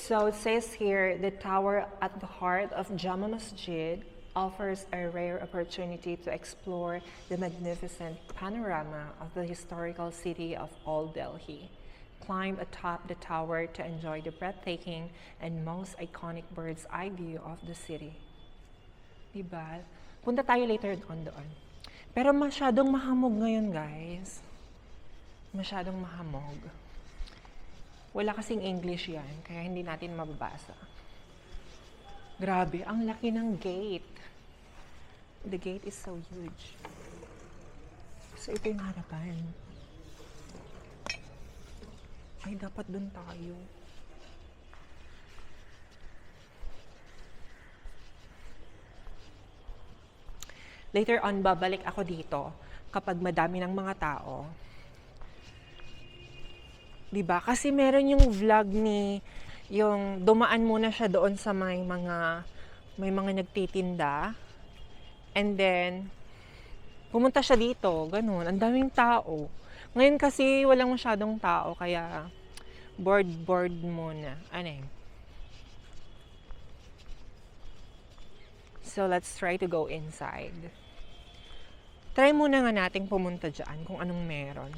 So it says here, the tower at the heart of Jama Masjid offers a rare opportunity to explore the magnificent panorama of the historical city of Old Delhi. Climb atop the tower to enjoy the breathtaking and most iconic bird's eye view of the city. Diba? Punta tayo later on doon. Pero masyadong mahamog ngayon, guys. Masyadong mahamog. Wala kasing English yan, kaya hindi natin mababasa. Grabe, ang laki ng gate. The gate is so huge. So, ito yung harapan. Ay, dapat dun tayo. Later on, babalik ako dito kapag madami ng mga tao. Diba? Kasi meron yung vlog ni, yung dumaan muna siya doon sa may mga nagtitinda. And then, pumunta siya dito, ganun. Ang daming tao. Ngayon kasi walang masyadong tao, kaya board muna. Ano yun? So, let's try to go inside. Try muna nga nating pumunta dyan kung anong meron.